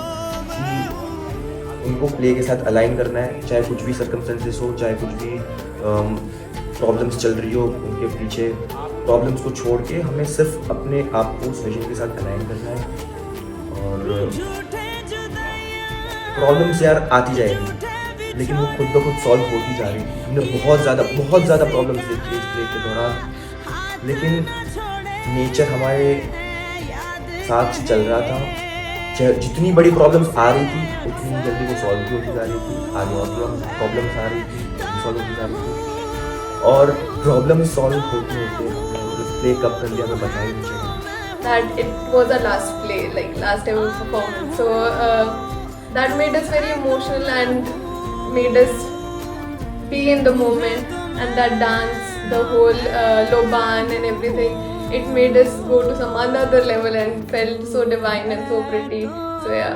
कि उनको प्ले के साथ अलाइन करना है, चाहे कुछ भी सर्कमस्टेंसेस हो, चाहे कुछ भी प्रॉब्लम्स चल रही हो, उनके पीछे प्रॉब्लम्स को छोड़ के हमें सिर्फ अपने आप को उस विजन के साथ अलाइन करना है. और प्रॉब्लम्स यार आती जाएगी, लेकिन वो खुद ब खुद सॉल्व होती जा रही थी. हमने बहुत ज़्यादा प्रॉब्लम्स देखी इस प्ले के दौरान, लेकिन नेचर हमारे साथ चल रहा था. जितनी बड़ी प्रॉब्लम्स आ रही थी उतनी जल्दी वो सॉल्व भी होती जा रही थी, आगे और प्रॉब्लम्स आ रही थी सॉल्व होती जा रही थी, और प्रॉब्लम सॉल्व होते होते प्ले कब कर लिया मैं बता ही नहीं चाहिए। That it was our last play, like last ever performance. So that made us very emotional and made us be in the moment. And that dance, the whole Loban and everything, it made us go to some another level and felt so divine and so pretty. So yeah.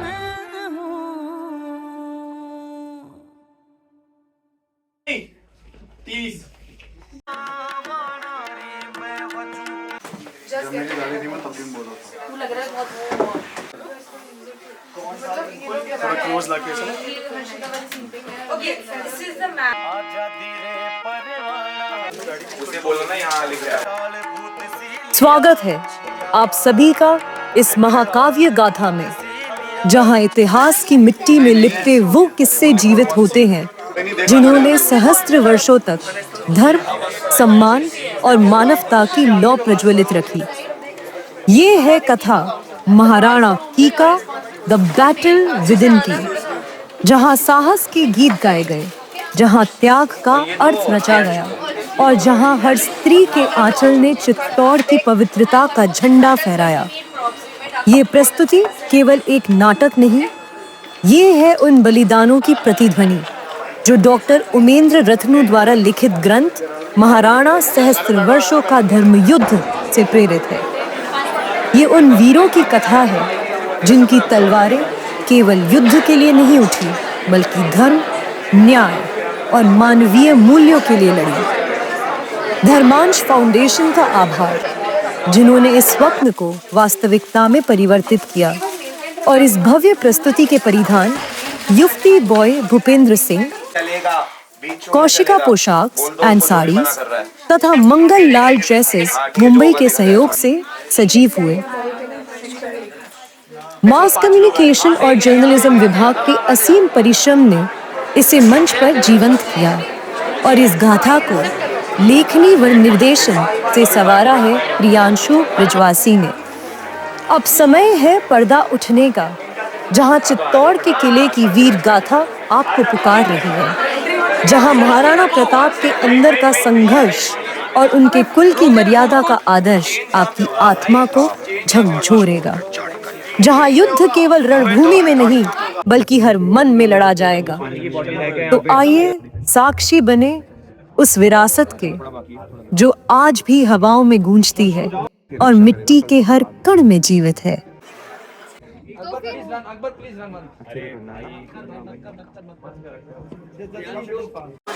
जब मेरी गाली थी मैं तब भी बोला था। तू लग रहा है बहुत थोड़ा क्लोज लाके चलो। Okay, this is the map. उसे बोलो ना यहाँ लिख रहा है। स्वागत है आप सभी का इस महाकाव्य गाथा में, जहां इतिहास की मिट्टी में लिपटे वो किस्से जीवित होते हैं जिन्होंने सहस्त्र वर्षों तक धर्म, सम्मान और मानवता की लौ प्रज्वलित रखी। ये है कथा महाराणा कीका द बैटल विदिन की, जहां साहस के गीत गाए गए, जहां त्याग का अर्थ रचा गया और जहां हर स्त्री के आंचल ने चित्तौड़ की पवित्रता का झंडा फहराया। ये प्रस्तुति केवल एक नाटक नहीं, ये है उन बलिदानों की प्रतिध्वनि जो डॉक्टर उमेंद्र रत्नू द्वारा लिखित ग्रंथ महाराणा सहस्त्र वर्षों का धर्मयुद्ध से प्रेरित है। ये उन वीरों की कथा है जिनकी तलवारें केवल युद्ध के लिए नहीं उठी, बल्कि धर्म, न्याय और मानवीय मूल्यों के लिए लड़ी। धर्मांश फाउंडेशन का आभार, जिन्होंने इस स्वप्न को वास्तविकता में परिवर्तित किया, और इस भव्य प्रस्तुति के परिधान युफ्ती बॉय भूपेंद्र सिंह, कौशिका पोशाक एंड साड़ीज तथा मंगल लाल ड्रेसेस मुंबई के सहयोग से सजीव हुए। मास कम्युनिकेशन और जर्नलिज्म विभाग के असीम परिश्रम ने इसे मंच पर जीवंत किया और इस गाथा को लेखनी व निर्देशन से संवारा है प्रियांशु ब्रिजवासी ने। अब समय है पर्दा उठने का, जहां चित्तौड़ के किले की वीर गाथा आपको पुकार रही है, जहां महाराणा प्रताप के अंदर का संघर्ष और उनके कुल की मर्यादा का आदर्श आपकी आत्मा को झकझोरेगा, जहां युद्ध केवल रणभूमि में नहीं बल्कि हर मन में लड़ा जाएगा। तो आइए साक्षी बने उस विरासत के जो आज भी हवाओं में गूंजती है और मिट्टी के हर कण में जीवित है।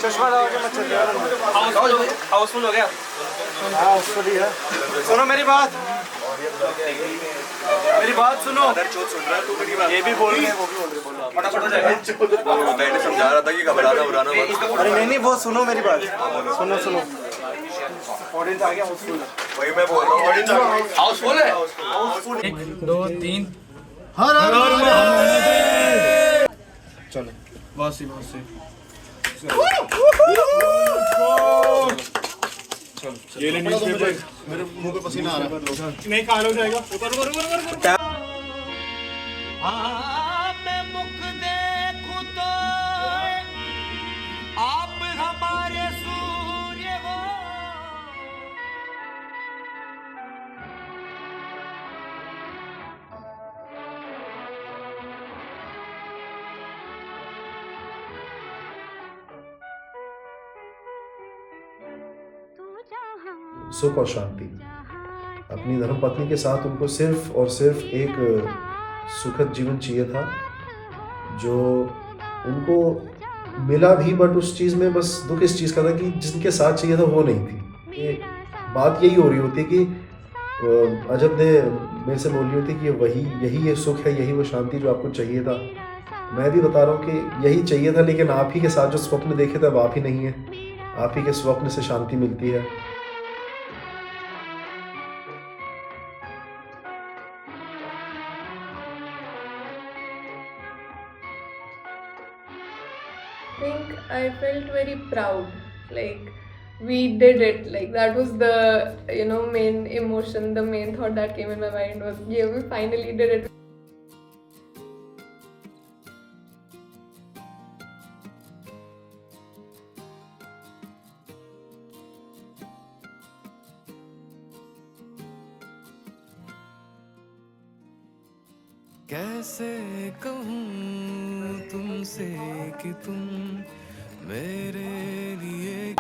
चश्मा लगा के मत चलिए। हाउसफुल हो गया। हाउसफुल ही है। सुनो मेरी बात सुनो। ये भी बोल रहे हैं, वो भी बोल रहे हैं। फटाफट हो जाएगा। मैंने समझा रहा था कि घबराना उड़ाना मत। अरे नहीं वो सुनो मेरी बात, सुनो। ऑडियंस आ गया, हाउसफुल है। वही मैं बोल रहा हूँ, ऑडियंस हाउसफुल है। 1 2 3 हर हर महादेव। चलो बस ही ये ले न्यूज़पेपर, मेरे मुंह पे पसीना आ रहा है। नहीं काला हो जाएगा। ऊपर मैं मुख देखूं तो आप हमारे सूर्य हो। सुख और शांति। अपनी धर्मपत्नी के साथ उनको सिर्फ और सिर्फ एक सुखद जीवन चाहिए था, जो उनको मिला भी, बट उस चीज़ में बस दुख इस चीज़ का था कि जिनके साथ चाहिए था वो नहीं थी। ये बात यही हो रही होती है कि अजब ने मेरे से बोल रही होती कि यही ये सुख है, यही वो शांति जो आपको चाहिए था। मैं भी बता रहा हूँ कि यही चाहिए था, लेकिन आप ही के साथ जो स्वप्न देखे थे अब आप ही नहीं है। आप ही के स्वप्न से शांति मिलती है। I felt very proud, like we did it, like that was the main emotion, the main thought that came in my mind was, yeah, we finally did it. कैसे कहूँ तुमसे कि तुम मेरे लिए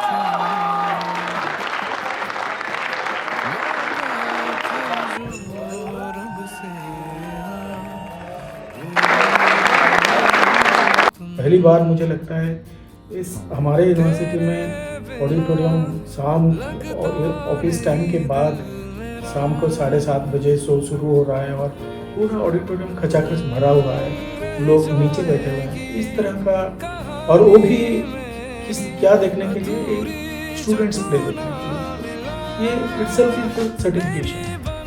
पहली बार मुझे लगता है इस हमारे यूनिवर्सिटी में ऑडिटोरियम शाम ऑफिस टाइम के बाद शाम को 7:30 बजे शो शुरू हो रहा है और पूरा ऑडिटोरियम खचाखच भरा हुआ है, लोग नीचे बैठे हुए हैं इस तरह का। और वो भी क्या देखने के लिए, स्टूडेंट्स प्ले देखने के लिए। ये इटसेल्फ इज सर्टिफिकेशन,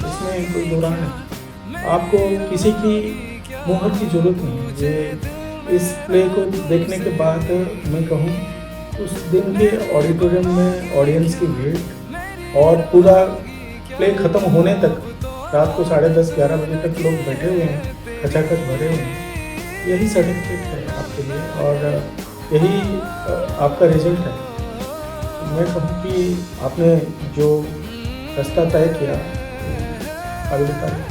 इसमें कोई दौरान नहीं। आपको किसी की मोहर की जरूरत नहीं है। ये इस प्ले को देखने के बाद मैं कहूँ उस दिन के ऑडिटोरियम में ऑडियंस की भीड़ और पूरा प्ले ख़त्म होने तक रात को 10:30-11 बजे तक लोग बैठे हुए हैं, खचाखच भरे हुए हैं। यही सर्टिफिकेट है आपके लिए और यही आपका रिजल्ट है। तो मैं कहूँ कि आपने जो रास्ता तय किया आगे बताइए।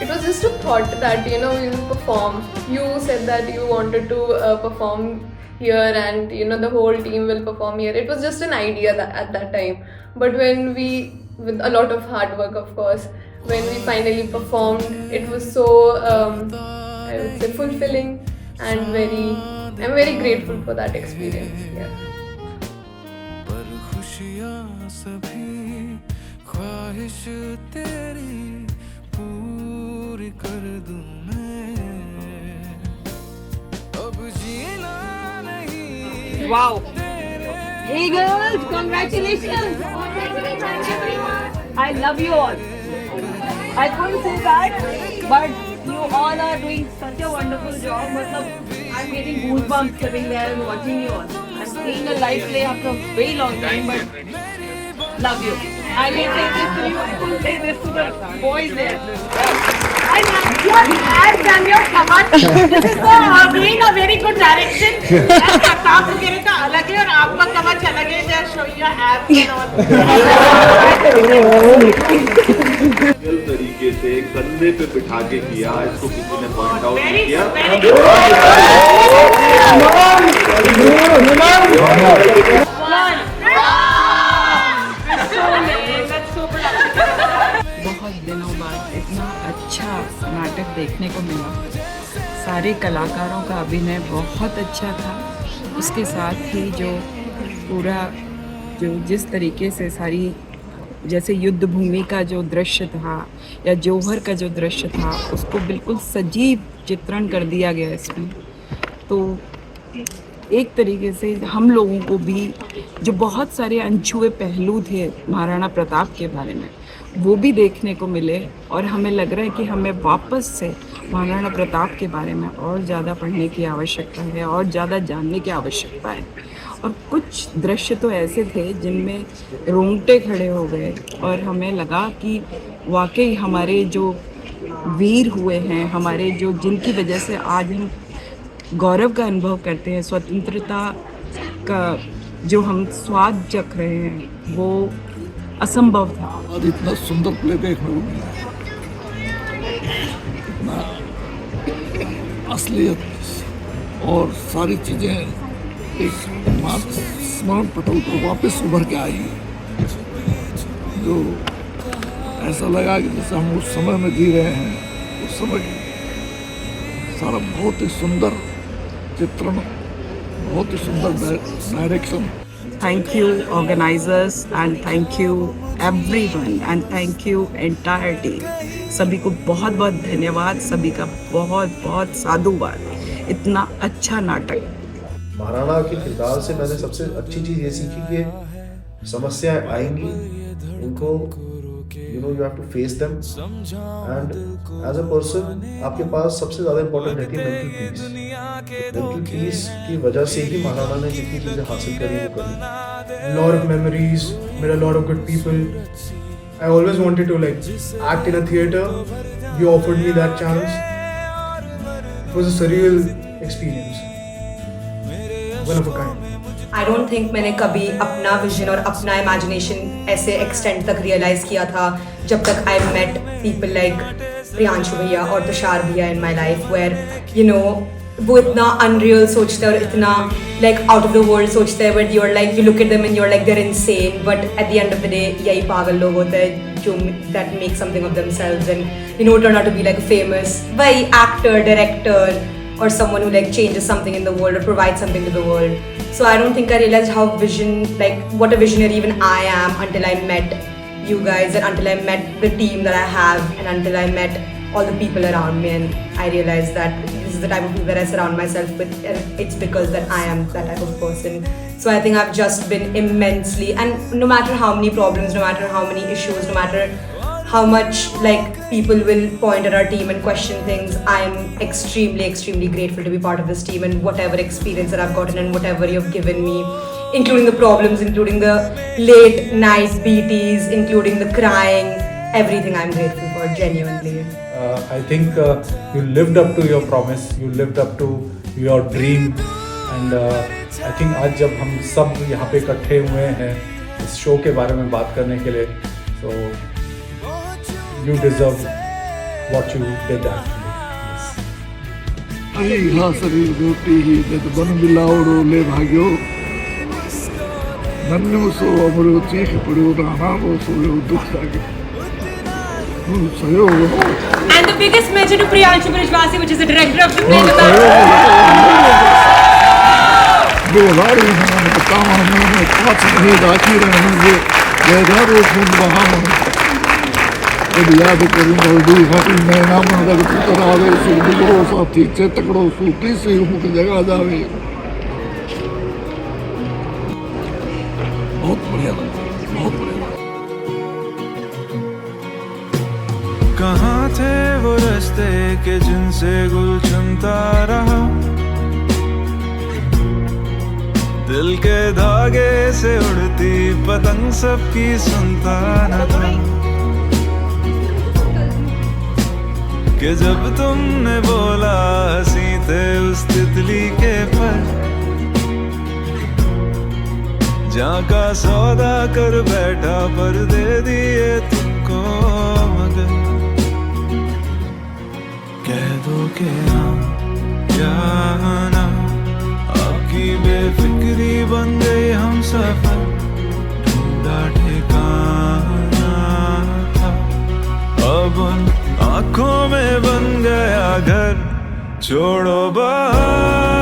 It was just a thought that we will perform. You said that you wanted to perform here, and the whole team will perform here. It was just an idea at that time. But when we, with a lot of hard work, of course, when we finally performed, it was so I would say fulfilling and I'm very grateful for that experience. Yeah. पर खुशियाँ सभी ख्वाहिश तेरी पूरी कर दूं मैं, अब जीना नहीं। Wow! Hey girls, congratulations! I love you all. I couldn't say that, but you all are doing such a wonderful job. I'm getting goosebumps sitting there and watching you all. I'm seeing a live play after a very long time, but love you. I may say this to you, I will say this to the boys there. I love you. I've done your cover. This is being a very good direction. Pratap वगैरह का अलग है और आपका कवच अलग है. Just show your abs and all. तरीके से कंधे पे बिठा के किया, इसको किसी ने पॉइंट आउट नहीं किया। बहुत दिनों बाद इतना अच्छा नाटक देखने को मिला। सारे कलाकारों का अभिनय बहुत अच्छा था। उसके साथ ही जो पूरा जिस तरीके से सारी जैसे युद्ध भूमि का जो दृश्य था या जौहर का जो दृश्य था उसको बिल्कुल सजीव चित्रण कर दिया गया इसमें। तो एक तरीके से हम लोगों को भी जो बहुत सारे अनछुए पहलू थे महाराणा प्रताप के बारे में वो भी देखने को मिले और हमें लग रहा है कि हमें वापस से महाराणा प्रताप के बारे में और ज़्यादा पढ़ने की आवश्यकता है और ज़्यादा जानने की आवश्यकता है। और कुछ दृश्य तो ऐसे थे जिनमें रोंगटे खड़े हो गए और हमें लगा कि वाकई हमारे जो वीर हुए हैं, हमारे जो जिनकी वजह से आज हम गौरव का अनुभव करते हैं, स्वतंत्रता का जो हम स्वाद चख रहे हैं वो असंभव था। आज इतना सुंदर प्ले देखने को मिला, इतना असलियत और सारी चीज़ें एक स्मरण पटल पर वापस उभर के आई, जो ऐसा लगा कि जैसे हम उस समय में जी रहे हैं। उस समय सारा बहुत ही सुंदर चित्रण, बहुत ही सुंदर direction. Thank you organizers and thank you everyone and thank you entire team। सभी को बहुत बहुत धन्यवाद, सभी का बहुत बहुत साधुवाद। इतना अच्छा नाटक। महाराणा के किरदार से मैंने सबसे अच्छी चीज़ ये सीखी कि समस्याएं आएंगी, इनको you have to face them and as a person आपके पास सबसे ज़्यादा इम्पोर्टेंट रहती है मेंटल पीस। मेंटल पीस की वजह से ही महाराणा ने जितनी चीज़ें हासिल करी वो करी। Lot of memories, met a lot of good people. I always wanted to act in a theatre. You offered me that chance. It was a surreal experience. One of a kind. I don't think मैंने कभी अपना vision और अपना imagination ऐसे extend तक realise किया था जब तक I met people like Priyanshu भैया और तुषार भैया in my life, where you know वो इतना अनरियल सोचते हैं और इतना like out of the world सोचते हैं, but you're like you look at them and you're like they're insane, but at the end of the day यही पागल लोग होते हैं जो that make something of themselves and you know turn out to be like famous भाई actor, director or someone who like changes something in the world or provides something to the world. So I don't think I realized how what a visionary even I am until I met you guys and until I met the team that I have and until I met all the people around me, and I realized that this is the type of people that I surround myself with, and it's because that I am that type of person. So I think I've just been immensely, and no matter how many problems, no matter how many issues, no matter how much like people will point at our team and question things, I am extremely grateful to be part of this team and whatever experience that I've gotten and whatever you've given me, including the problems, including the late night BTs, including the crying, everything I'm grateful for, genuinely. I think you lived up to your promise, you lived up to your dream, and I think आज जब हम सब यहाँ पे इकट्ठे हुए हैं इस शो के बारे में बात करने के लिए, so you deserve what you did actually. अरे इला शरीर गोटी ही जब बन बिलाओ ले भाग्यो नन्नो सो अमरो चीख पड़ो राना वो सोयो दुख लागे सयो And the biggest mention to Priyanshu Brajwasi, which is the director of the play. बेवारी हमारे बताओ हमें पाँच नहीं दाखी रहे मुझे बेदारो सुन रहा हूँ जब याद करूँ बल्दी हाथी मैं नाम लग पुत्र आवे सुबह साथी चेतकड़ो सूती से मुख जगह जावे। बहुत बढ़िया बहुत बढ़िया। कहाँ थे वो रास्ते के जिनसे गुल चुनता रहा, दिल के धागे से उड़ती पतंग सबकी सुनता न था, कि जब तुमने बोला हंसी थे उस तितली के पर, जहाँ का सौदा कर बैठा पर दे दिए तुमको, मगर कह दो कि हाँ या ना, आपकी बेफिक्री बन गई हम सफर, ढूंढा ठिकाना था, अब उन आँखों में बन गया घर, छोड़ो बहाने,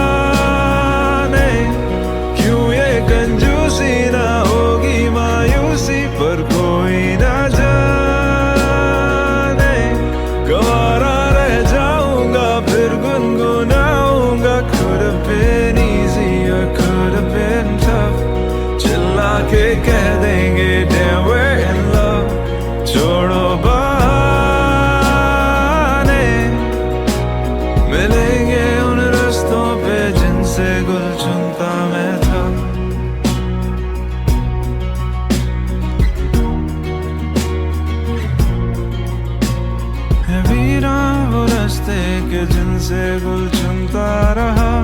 क्यों ये कंजूसी ना होगी मायूसी पर कोई ना जाने, गवारा रह जाऊंगा फिर गुनगुनाऊंगा, could have been easy or could have been tough, चिल्ला के कह देंगे damn we're in love, छोड़ो मिलेंगे उन रास्तों पे जिनसे गुल चुनता मैं था, है वीरान वो रास्ते के जिनसे गुल चुनता रहा,